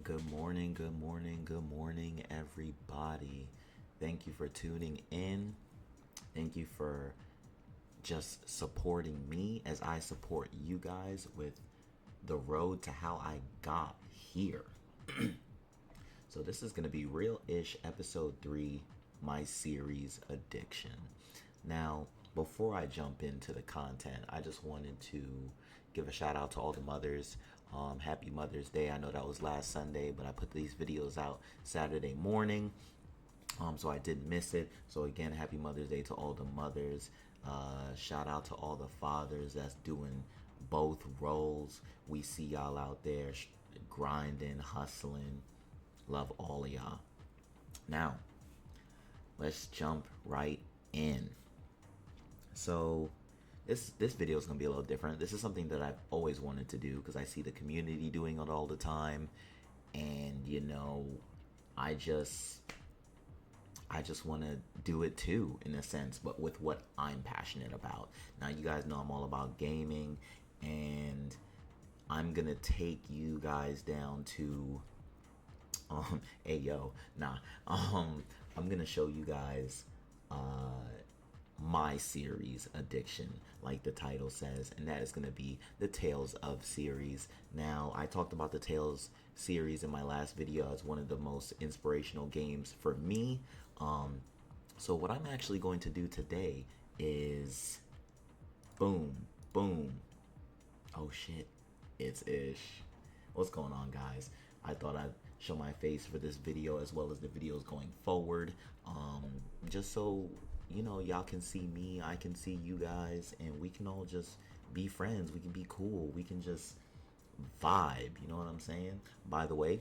Good morning, good morning, good morning, everybody. Thank you for tuning in. Thank you for just supporting me as I support you guys with the road to how I got here. So, this is going to be Real Ish Episode 3, my series Addiction. Now, before I jump into the content, I just wanted to give a shout out to all the mothers. Happy Mother's Day. I know that was last Sunday, but I put these videos out Saturday morning. So I didn't miss it. So again, happy Mother's Day to all the mothers. Shout out to all the fathers that's doing both roles. We see y'all out there grinding, hustling. Love all of y'all. Now, let's jump right in. So this video is going to be a little different. This is something that I've always wanted to do because I see the community doing it all the time. And, you know, I just want to do it too, in a sense, but with what I'm passionate about. Now, you guys know I'm all about gaming, and I'm going to take you guys down to, I'm going to show you guys, my series Addiction, like the title says, and that is going to be the Tales of series. Now, I talked about the Tales series in my last video as one of the most inspirational games for me. So what I'm actually going to do today is boom. Oh shit, it's Ish. What's going on, guys? I thought I'd show my face for this video as well as the videos going forward, just so you know, y'all can see me, I can see you guys, and we can all just be friends. We can be cool, we can just vibe, you know what I'm saying? By the way,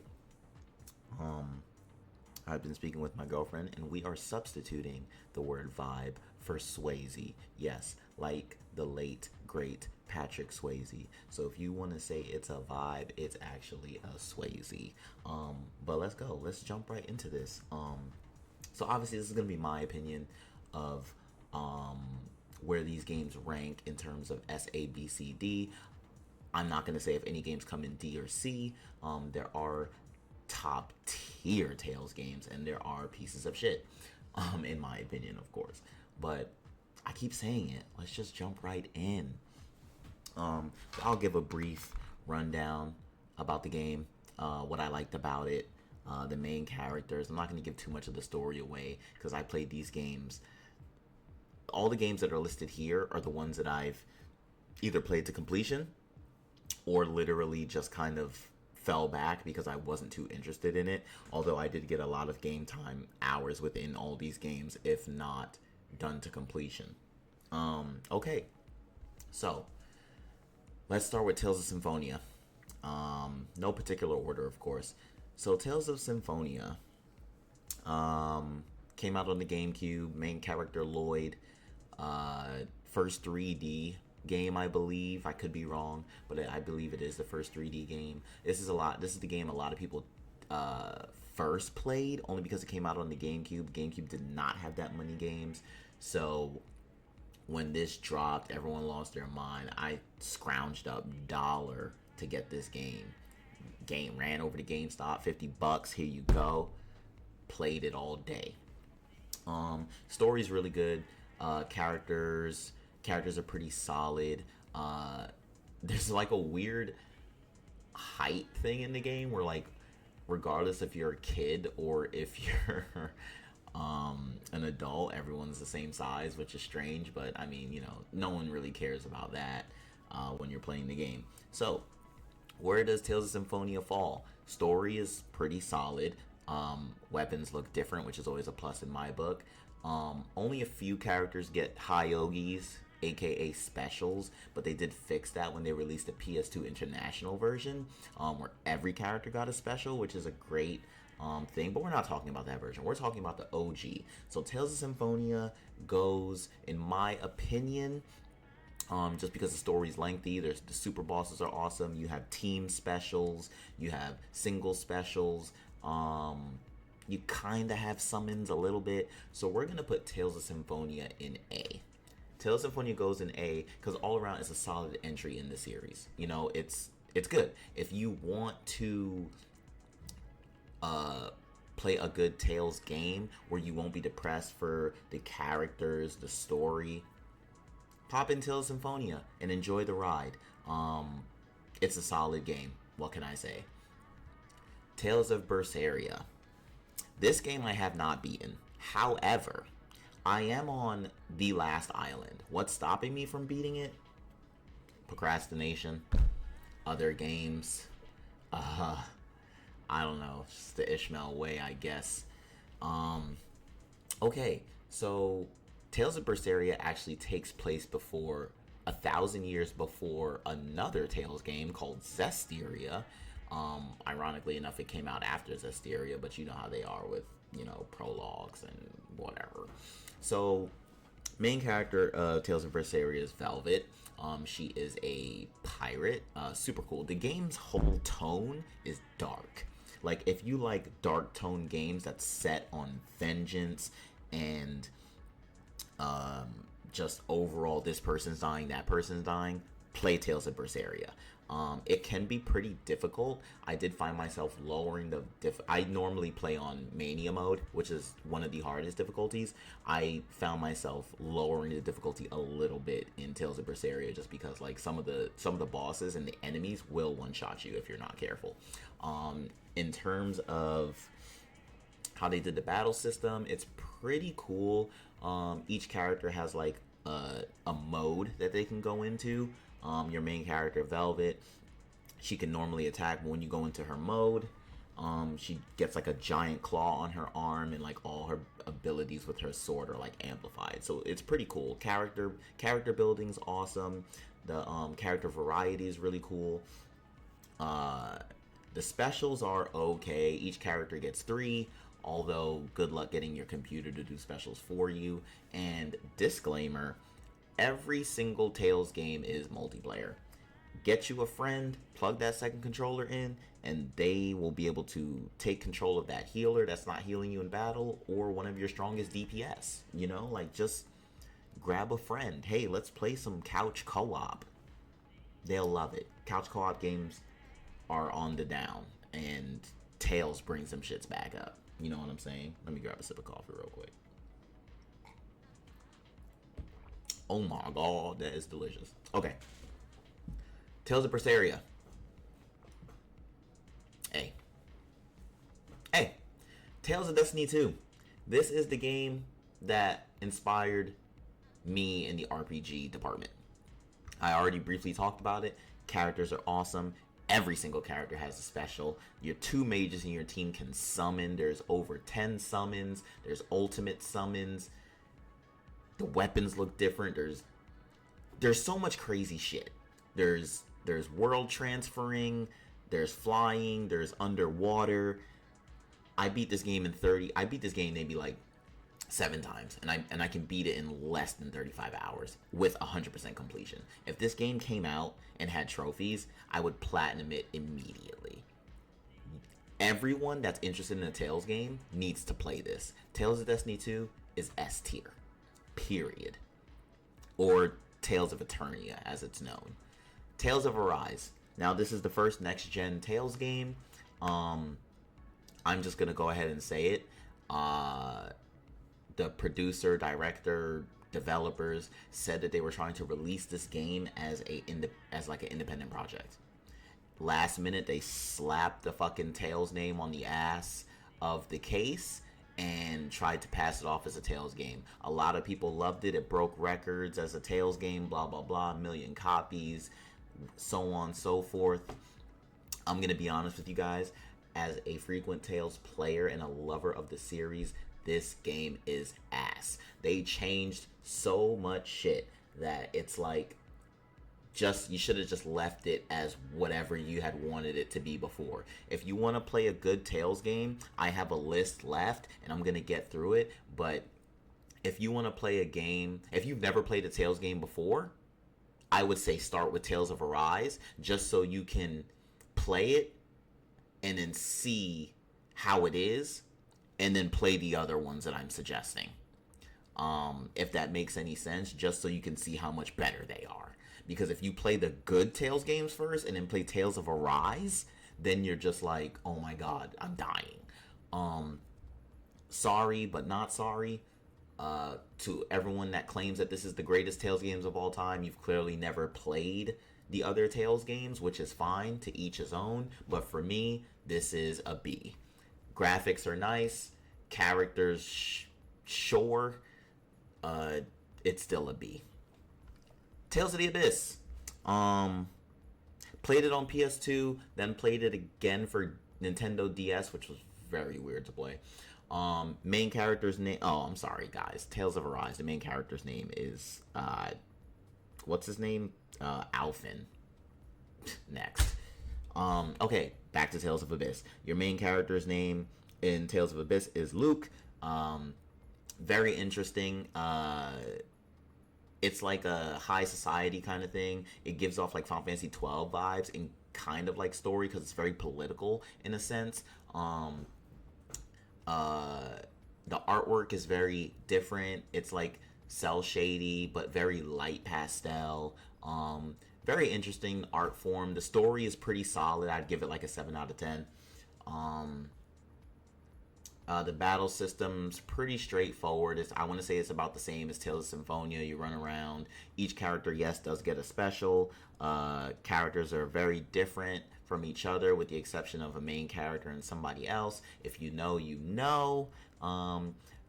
I've been speaking with my girlfriend, and we are substituting the word vibe for Swayze. Yes, like the late, great Patrick Swayze. So if you want to say it's a vibe, it's actually a Swayze. But let's go. Let's jump right into this. So obviously this is going to be my opinion of where these games rank in terms of S, A, B, C, D. I'm not going to say if any games come in D or C. There are top tier Tales games, and there are pieces of shit, in my opinion, of course. But I keep saying it. Let's just jump right in. I'll give a brief rundown about the game, what I liked about it, the main characters. I'm not going to give too much of the story away because I played these games. All the games that are listed here are the ones that I've either played to completion or literally just kind of fell back because I wasn't too interested in it, although I did get a lot of game time hours within all these games, if not done to completion. Okay, so let's start with Tales of Symphonia. No particular order, of course. So Tales of Symphonia came out on the GameCube. Main character Lloyd, first 3D game, I believe. I could be wrong, but I believe it is the first 3D game. This is the game a lot of people first played, only because it came out on the GameCube. GameCube did not have that many games, so when this dropped, everyone lost their mind. I scrounged up $1 to get this game. Ran over to GameStop, $50. Here you go. Played it all day. Story's really good. Characters are pretty solid. There's like a weird height thing in the game where, like, regardless if you're a kid or if you're an adult, everyone's the same size, which is strange, but I mean, you know, no one really cares about that when you're playing the game. So where does Tales of Symphonia fall? Story is pretty solid. Weapons look different, which is always a plus in my book. Only a few characters get Hyogis, aka specials, but they did fix that when they released the PS2 international version, where every character got a special, which is a great thing. But we're not talking about that version. We're talking about the OG. So Tales of Symphonia goes, in my opinion, just because the story's lengthy. The super bosses are awesome. You have team specials, you have single specials, you kind of have summons a little bit. So we're gonna put Tales of Symphonia in A. Tales of Symphonia goes in A because all around it's a solid entry in the series. You know, it's good. If you want to uh play a good Tales game where you won't be depressed for the characters, the story, pop in Tales Symphonia and enjoy the ride. It's a solid game. What can I say? Tales of Berseria. This game I have not beaten. However, I am on the last island. What's stopping me from beating it? Procrastination, other games. I don't know. It's just the Ishmael way, I guess. Okay, so Tales of Berseria actually takes place before 1,000 years before another Tales game called Zestiria. Ironically enough, it came out after Zestiria, but you know how they are with, prologues and whatever. So, main character of Tales of Berseria is Velvet. She is a pirate. Super cool. The game's whole tone is dark. Like, if you like dark tone games that's set on vengeance and just overall this person's dying, that person's dying, play Tales of Berseria. It can be pretty difficult. I did find myself lowering the I normally play on mania mode, which is one of the hardest difficulties. I found myself lowering the difficulty a little bit in Tales of Berseria just because like some of the bosses and the enemies will one shot you if you're not careful. In terms of how they did the battle system, it's pretty cool. Each character has like a mode that they can go into. Your main character, Velvet, she can normally attack, but when you go into her mode, she gets like a giant claw on her arm, and like all her abilities with her sword are like amplified. So it's pretty cool. Character building's awesome. The character variety is really cool. The specials are okay. Each character gets 3. Although, good luck getting your computer to do specials for you. And disclaimer, every single Tales game is multiplayer. Get you a friend, plug that second controller in, and they will be able to take control of that healer that's not healing you in battle, or one of your strongest DPS. Like just grab a friend. Hey, let's play some couch co-op. They'll love it. Couch co-op games are on the down, and Tales brings some shits back up. You know what I'm saying? Let me grab a sip of coffee real quick. Oh my god, that is delicious. Okay. Tales of Berseria. Hey. Tales of Destiny 2. This is the game that inspired me in the RPG department. I already briefly talked about it. Characters are awesome. Every single character has a special. Your 2 mages in your team can summon. There's over 10 summons. There's ultimate summons. The weapons look different. There's so much crazy shit. There's world transferring. There's flying. There's underwater. I beat this game maybe like 7 times, and I can beat it in less than 35 hours with 100% completion. If this game came out and had trophies, I would platinum it immediately. Everyone that's interested in a Tales game needs to play this. Tales of Destiny 2 is S tier, period. Or Tales of Eternia, as it's known. Tales of Arise. Now, this is the first next-gen Tales game. I'm just gonna go ahead and say it. The producer, director, developers said that they were trying to release this game as like an independent project. Last minute, they slapped the fucking Tales name on the ass of the case and tried to pass it off as a Tales game. A lot of people loved it. It broke records as a Tales game, blah, blah, blah, 1 million copies, so on and so forth. I'm going to be honest with you guys. As a frequent Tales player and a lover of the series, this game is ass. They changed so much shit that it's like, you should have just left it as whatever you had wanted it to be before. If you want to play a good Tales game, I have a list left and I'm going to get through it. But if you want to play a game, if you've never played a Tales game before, I would say start with Tales of Arise, just so you can play it and then see how it is, and then play the other ones that I'm suggesting. If that makes any sense, just so you can see how much better they are. Because if you play the good Tales games first and then play Tales of Arise, then you're just like, oh my god, I'm dying. Sorry, but not sorry. To everyone that claims that this is the greatest Tales games of all time, you've clearly never played the other Tales games, which is fine, to each his own. But for me, this is a B. Graphics are nice, characters, sure. It's still a B. Tales of the Abyss. Played it on PS2, then played it again for Nintendo DS, which was very weird to play. Main character's name. Oh, I'm sorry, guys. Tales of Arise. The main character's name is what's his name? Alphen. Next. Okay, back to Tales of Abyss. Your main character's name in Tales of Abyss is Luke. Very interesting. It's like a high society kind of thing. It gives off like Final Fantasy 12 vibes and kind of like story because it's very political in a sense. The artwork is very different. It's like cell shady but very light pastel. Very interesting art form. The story is pretty solid. I'd give it like a 7 out of 10. The battle system's pretty straightforward. I want to say it's about the same as Tales of Symphonia. You run around. Each character, yes, does get a special. Characters are very different from each other with the exception of a main character and somebody else. If you know, you know.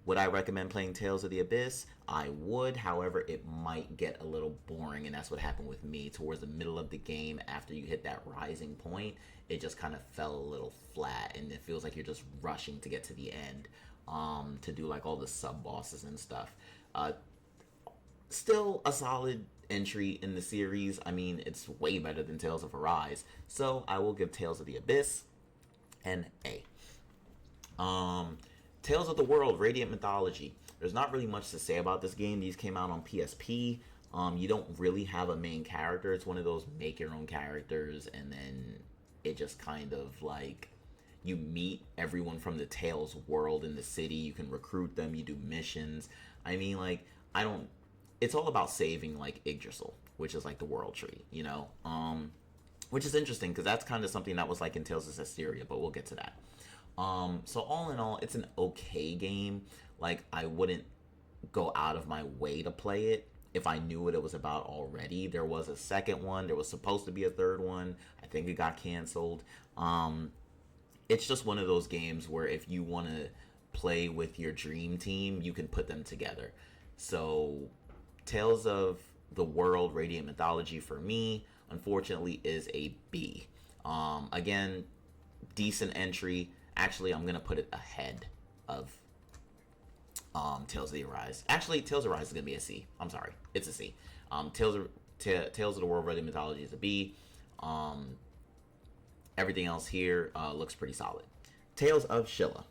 Would I recommend playing Tales of the Abyss? I would. However, it might get a little boring, and that's what happened with me. Towards the middle of the game, after you hit that rising point, it just kind of fell a little flat, and it feels like you're just rushing to get to the end to do like all the sub-bosses and stuff. Still a solid entry in the series. I mean, it's way better than Tales of Arise. So I will give Tales of the Abyss an A. Tales of the World, Radiant Mythology. There's not really much to say about this game. These came out on PSP. You don't really have a main character. It's one of those make your own characters, and then it just kind of like you meet everyone from the Tales world in the city. You can recruit them. You do missions. I mean, like, it's all about saving like Yggdrasil, which is like the world tree, you know? Which is interesting because that's kind of something that was like in Tales of Cesteria, but we'll get to that. So all in all, it's an okay game. Like, I wouldn't go out of my way to play it if I knew what it was about already. There was a second one. There was supposed to be a third one. I think it got canceled. It's just one of those games where if you want to play with your dream team, you can put them together. So Tales of the World, Radiant Mythology for me, unfortunately, is a B. Again, decent entry. Actually, I'm going to put it ahead of Tales of the Arise. Actually, Tales of Arise is going to be a C. I'm sorry. It's a C. Tales of the World, Radiant Mythology is a B. Everything else here looks pretty solid. Tales of Sheila.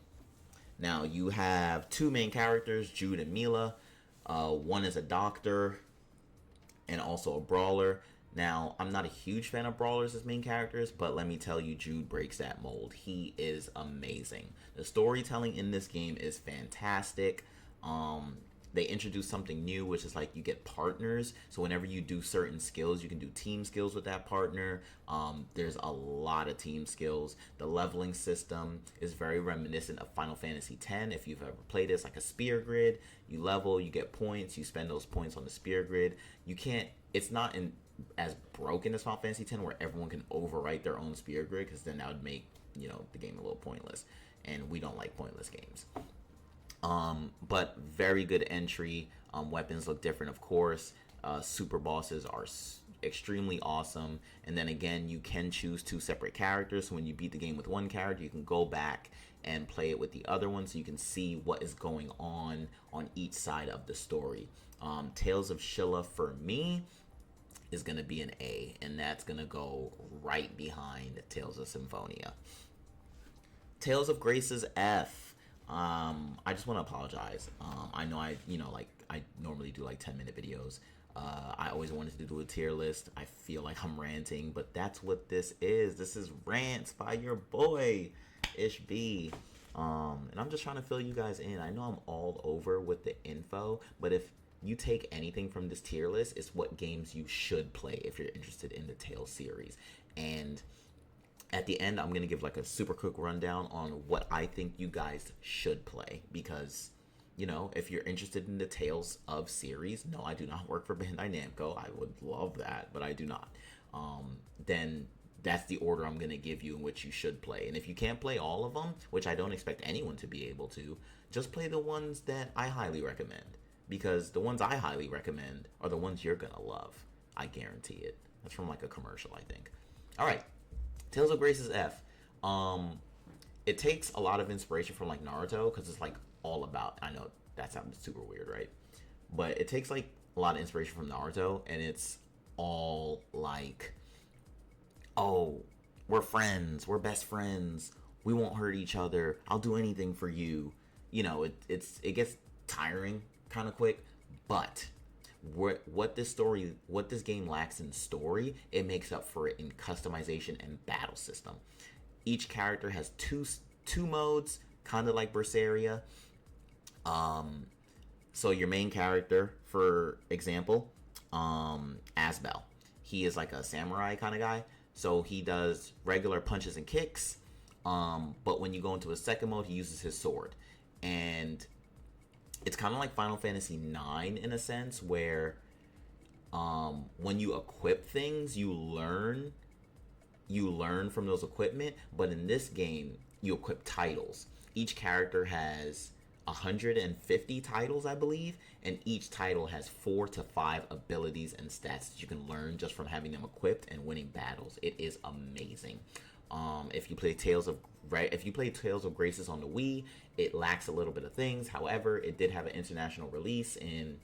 Now, you have two main characters, Jude and Mila. One is a doctor and also a brawler. Now, I'm not a huge fan of brawlers as main characters, but let me tell you, Jude breaks that mold. He is amazing. The storytelling in this game is fantastic. They introduced something new, which is like you get partners. So whenever you do certain skills, you can do team skills with that partner. There's a lot of team skills. The leveling system is very reminiscent of Final Fantasy X. If you've ever played this, like a spear grid, you level, you get points, you spend those points on the spear grid. It's not as broken as Final Fantasy X, where everyone can overwrite their own spear grid, because then that would make the game a little pointless, and we don't like pointless games. But very good entry. Weapons look different, of course. Super bosses are extremely awesome. And then again, you can choose two separate characters. So when you beat the game with one character, you can go back and play it with the other one, so you can see what is going on each side of the story. Tales of Sheila for me is going to be an A, and that's going to go right behind Tales of Symphonia. Tales of Grace's F. I just want to apologize. I know I normally do like 10-minute videos. I always wanted to do a tier list. I feel like I'm ranting, but that's what this is. This is Rants by your boy, Ish B. And I'm just trying to fill you guys in. I know I'm all over with the info, but if you take anything from this tier list, it's what games you should play if you're interested in the Tales series. And At the end, I'm gonna give like a super quick rundown on what I think you guys should play, because if you're interested in the Tales of series, no, I do not work for Bandai Namco. I would love that, but I do not. Then that's the order I'm gonna give you in which you should play. And if you can't play all of them, which I don't expect anyone to be able to, just play the ones that I highly recommend, because the ones I highly recommend are the ones you're gonna love. I guarantee it. That's from like a commercial, I think. All right, Tales of Grace's F. It takes a lot of inspiration from like Naruto, because it's like all about. I know that sounds super weird, right? But it takes like a lot of inspiration from Naruto, and it's all like, oh, we're friends, we're best friends, we won't hurt each other, I'll do anything for you. It gets tiring kind of quick, but what this game lacks in story, it makes up for it in customization and battle system. Each character has two modes, kind of like Berseria. So your main character, for example, Asbel, he is like a samurai kind of guy. So he does regular punches and kicks. But when you go into a second mode, he uses his sword. And it's kind of like Final Fantasy IX in a sense, where when you equip things, you learn from those equipment. But in this game, you equip titles. Each character has 150 titles, I believe, and each title has 4 to 5 abilities and stats that you can learn just from having them equipped and winning battles. It is amazing. If you play Tales of Graces on the Wii, it lacks a little bit of things. However, it did have an international release in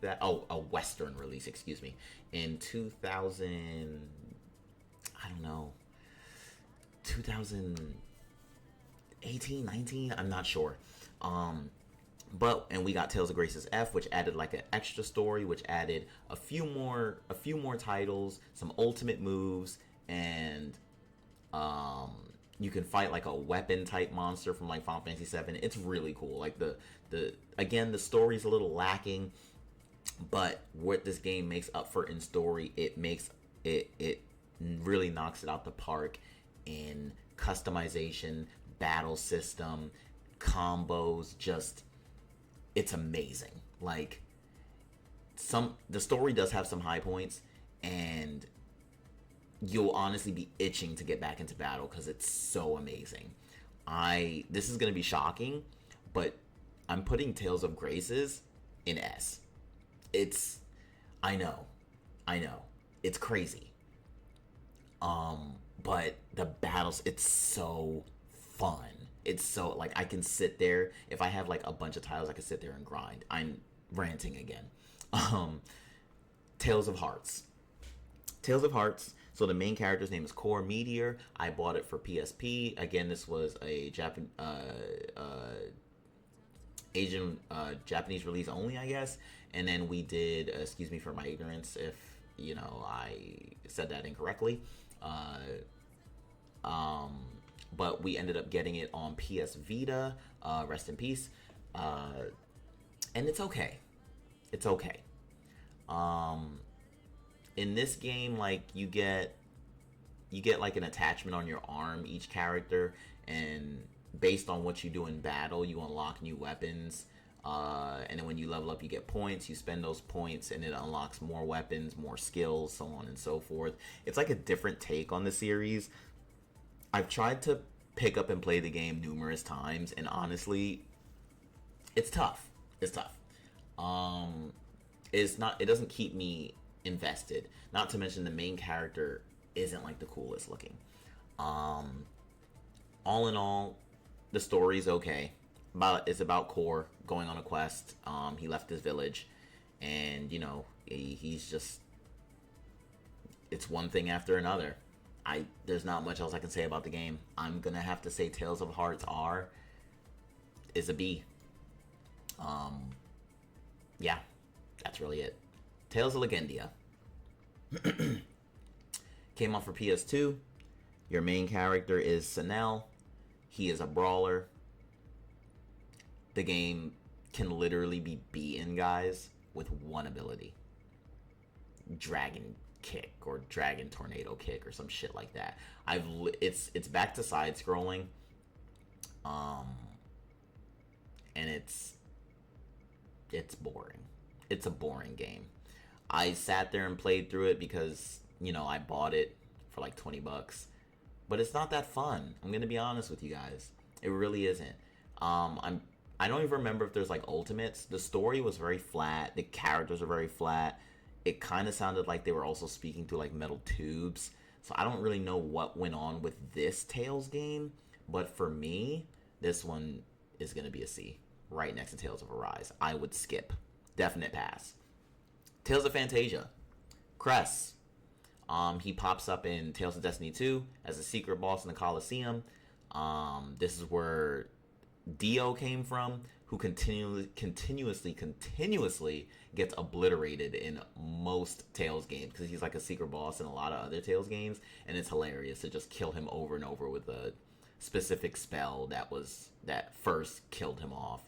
a Western release, excuse me, in 2000. I don't know, 2018, 19. I'm not sure. And we got Tales of Grace's F, which added like an extra story, which added a few more titles, some ultimate moves, and you can fight like a weapon type monster from like Final Fantasy 7. It's really cool. Like the story's a little lacking, but what this game makes up for in story, it really knocks it out the park in customization, battle system, combos. Just, it's amazing. Like, the story does have some high points, and you'll honestly be itching to get back into battle because it's so amazing. This is gonna be shocking, but I'm putting Tales of Graces in S. I know, it's crazy. But the battles, it's so fun. It's so, like, I can sit there, if I have like a bunch of titles, I can sit there and grind. I'm ranting again. Tales of Hearts. So the main character's name is Core Meteor. I bought it for PSP. Again, this was a Japanese release only, I guess. And then we did, excuse me for my ignorance if I said that incorrectly. But we ended up getting it on PS Vita. Rest in peace. And it's okay. It's okay. In this game, like, you get like an attachment on your arm, each character, and based on what you do in battle, you unlock new weapons. And then when you level up, you get points. You spend those points, and it unlocks more weapons, more skills, so on and so forth. It's like a different take on the series. I've tried to pick up and play the game numerous times, and honestly, it's tough. It doesn't keep me invested. Not to mention the main character isn't like the coolest looking. All in all, the story's okay. It's about Core going on a quest. He left his village, and he's just, it's one thing after another. There's not much else I can say about the game. I'm gonna have to say Tales of Hearts is a B. Yeah, that's really it. Tales of Legendia came out for PS2. Your main character is Sinel. He is a brawler. The game can literally be beaten, guys, with one ability: Dragon kick or dragon tornado kick or some shit like that. It's back to side scrolling, um, and it's boring. It's a boring game. I sat there and played through it because I bought it for like $20, but it's not that fun. I'm gonna be honest with you guys. It really isn't. I don't even remember if there's like ultimates. The story was very flat. The characters are very flat. It kind of sounded like they were also speaking through like metal tubes. So I don't really know what went on with this Tales game. But for me, this one is going to be a C. Right next to Tales of Arise. I would skip. Definite pass. Tales of Fantasia. Cress. He pops up in Tales of Destiny 2 as a secret boss in the Coliseum. This is where Dio came from, who continuously gets obliterated in most Tales games because he's like a secret boss in a lot of other Tales games, and it's hilarious to just kill him over and over with a specific spell that first killed him off.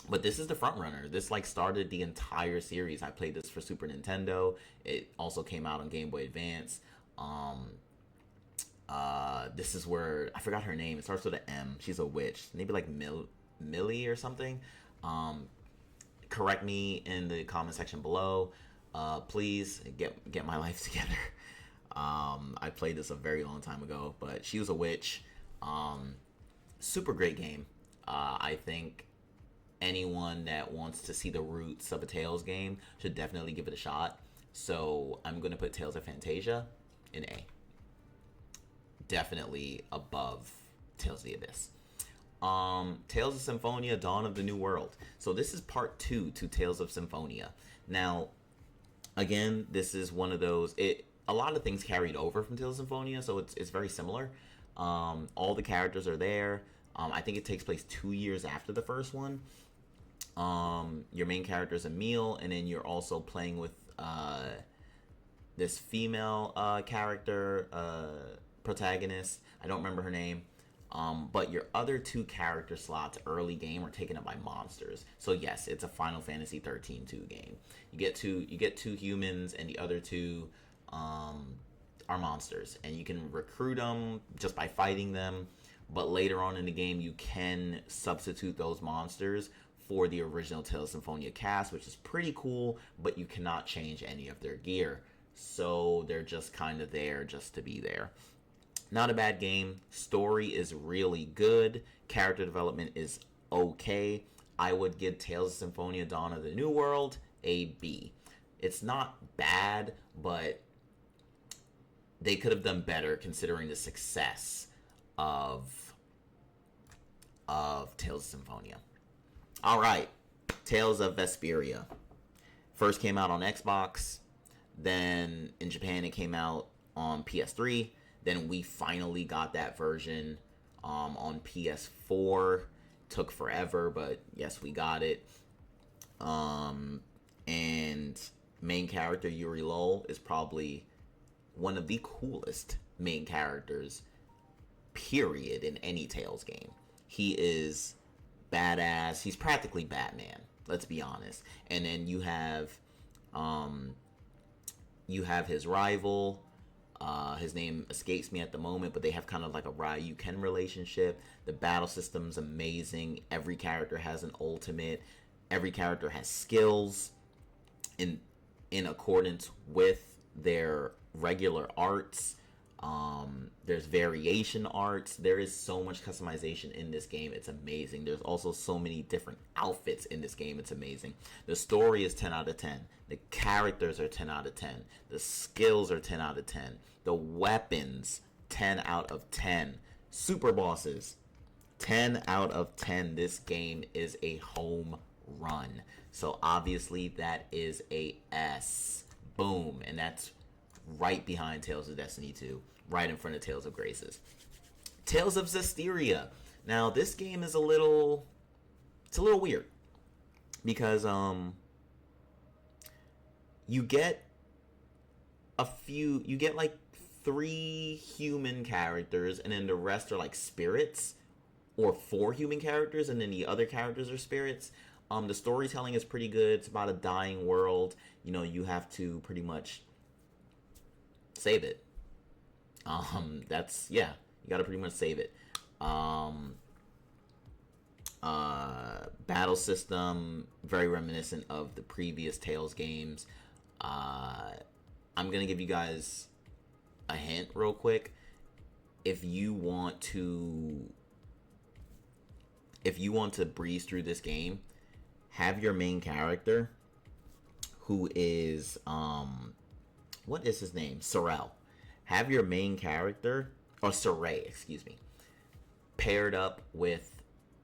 But this is the front runner. This like started the entire series. I played this for Super Nintendo. It also came out on Game Boy Advance. This is where I forgot her name. It starts with an M. She's a witch. Maybe like Millie or something. Correct me in the comment section below. Please get my life together. I played this a very long time ago, but she was a witch. Super great game. I think anyone that wants to see the roots of a Tales game should definitely give it a shot. So I'm going to put Tales of Fantasia in A. Definitely above Tales of the Abyss. Tales of Symphonia, Dawn of the New World. So this is part 2 to Tales of Symphonia. Now, again, this is one of those. A lot of things carried over from Tales of Symphonia, so it's very similar. All the characters are there. I think it takes place 2 years after the first one. Your main character is Emile, and then you're also playing with this female character. Protagonist. I don't remember her name. But your other 2 character slots early game are taken up by monsters. So yes, it's a Final Fantasy 13 2 game. You get two humans, and the other 2 are monsters, and you can recruit them just by fighting them. But later on in the game, you can substitute those monsters for the original Tales of Symphonia cast, which is pretty cool. But you cannot change any of their gear, so they're just kind of there just to be there. Not a bad game. Story is really good. Character development is okay. I would give Tales of Symphonia Dawn of the New World a B. It's not bad, but they could have done better considering the success of Tales of Symphonia. Alright. Tales of Vesperia. First came out on Xbox. Then in Japan it came out on PS3. Then we finally got that version on PS4. Took forever, but yes, we got it. And main character Yuri Lowell is probably one of the coolest main characters, period, in any Tales game. He is badass. He's practically Batman. Let's be honest. And then you have his rival. His name escapes me at the moment, but they have kind of like a Ryu-Ken relationship. The battle system's amazing. Every character has an ultimate. Every character has skills in accordance with their regular arts. There's variation arts. There is so much customization in this game. It's amazing. There's also so many different outfits in this game. It's amazing. The story is 10 out of 10. The characters are 10 out of 10. The skills are 10 out of 10. The weapons, 10 out of 10. Super bosses, 10 out of 10. This game is a home run. So obviously that is a S. Boom. And that's right behind Tales of Destiny 2. Right in front of Tales of Graces. Tales of Zestiria. Now this game is a little weird. Because you get like 3 human characters, and then the rest are like spirits, or 4 human characters, and then the other characters are spirits. The storytelling is pretty good. It's about a dying world. You have to pretty much save it. That's, yeah, you gotta pretty much save it. Um, Battle system very reminiscent of the previous Tales games. Uh, I'm gonna give you guys a hint real quick. If you want to, if you want to breeze through this game, have your main character, who is what is his name? Sorrel. Have your main character, or Saray, excuse me, paired up with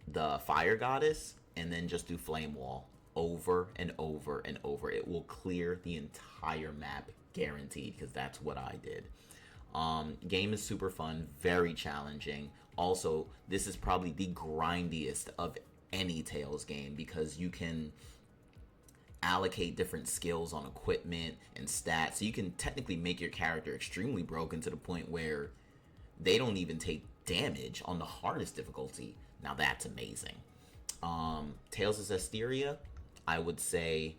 the fire goddess, and then just do flame wall over and over and over. It will clear the entire map, guaranteed, because that's what I did. Game is super fun, very challenging. Also, this is probably the grindiest of any Tales game, because you can allocate different skills on equipment and stats. So you can technically make your character extremely broken to the point where they don't even take damage on the hardest difficulty. Now that's amazing. Tales of Zestiria, I would say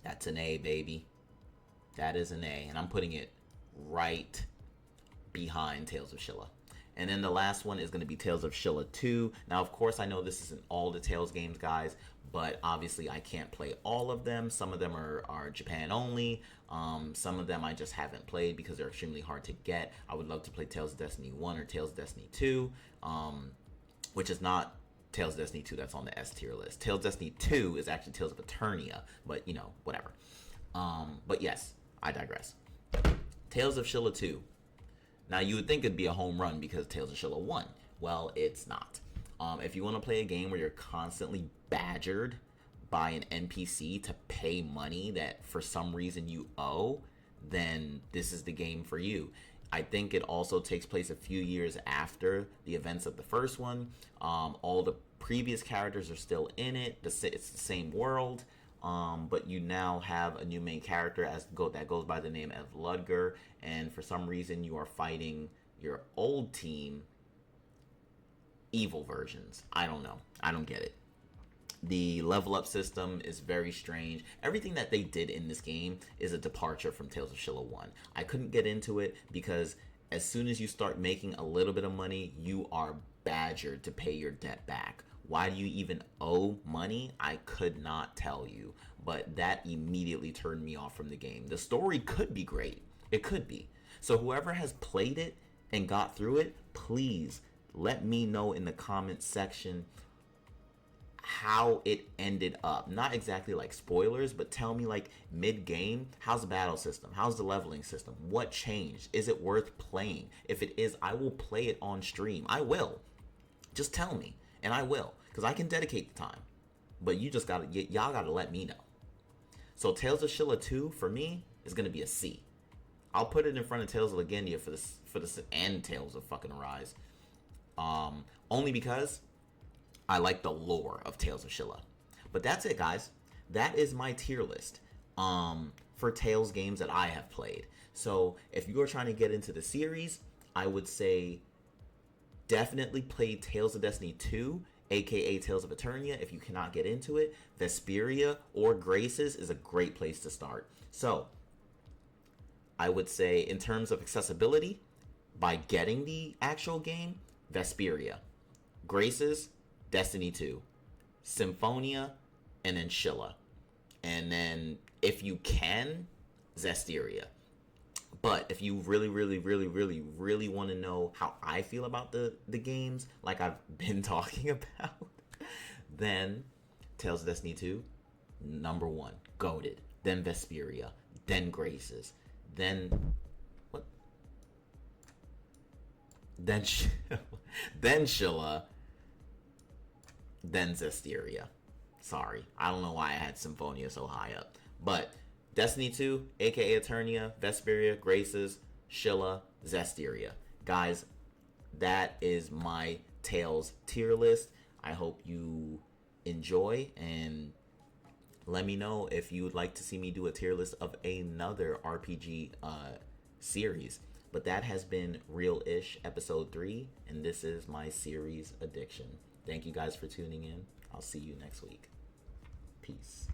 that's an A, baby. That is an A, and I'm putting it right behind Tales of Shilla. And then the last one is going to be Tales of Shilla 2. Now, of course, I know this isn't all the Tales games, guys, but obviously I can't play all of them. Some of them are Japan only. Some of them I just haven't played because they're extremely hard to get. I would love to play Tales of Destiny 1 or Tales of Destiny 2, which is not Tales of Destiny 2 that's on the S tier list. Tales of Destiny 2 is actually Tales of Eternia, but, you know, whatever. But yes, I digress. Tales of Shilla 2. Now, you would think it'd be a home run because Tales of Shilla 1. Well, it's not. If you want to play a game where you're constantly badgered by an NPC to pay money that for some reason you owe, then this is the game for you. I think it also takes place a few years after the events of the first one. All the previous characters are still in it. It's the same world. But you now have a new main character that goes by the name of Ludger, and for some reason you are fighting your old team evil versions. I don't know. I don't get it. The level up system is very strange. Everything that they did in this game is a departure from Tales of Shilla 1. I couldn't get into it because as soon as you start making a little bit of money, you are badgered to pay your debt back. Why do you even owe money? I could not tell you, but that immediately turned me off from the game. The story could be great. It could be. So whoever has played it and got through it, please let me know in the comments section how it ended up. Not exactly like spoilers, but tell me like mid-game, how's the battle system? How's the leveling system? What changed? Is it worth playing? If it is, I will play it on stream. I will. Just tell me, and I will, because I can dedicate the time. But you just gotta, y'all gotta let me know. So Tales of Shilla 2 for me is gonna be a C. I'll put it in front of Tales of Legendia for this and Tales of fucking Arise. Only because I like the lore of Tales of Shilla. But that's it, guys. That is my tier list for Tales games that I have played. So if you are trying to get into the series, I would say definitely play Tales of Destiny 2, aka Tales of Eternia. If you cannot get into it, Vesperia or Graces is a great place to start. So I would say in terms of accessibility, by getting the actual game, Vesperia. Graces, Destiny 2. Symphonia, and then Shilla. And then, if you can, Zestiria. But if you really want to know how I feel about the games, like I've been talking about, then Tales of Destiny 2, number 1, goated. Then Vesperia. Then Graces. Then what? Then Shilla. Then Zestiria. Sorry, I don't know why I had Symphonia so high up, but Destiny 2, aka Eternia, Vesperia, Graces, Shilla, Zestiria. Guys, that is my Tales tier list. I hope you enjoy, and let me know if you would like to see me do a tier list of another RPG series. But that has been Real-ish episode 3, and this is my series Addiction. Thank you guys for tuning in. I'll see you next week. Peace.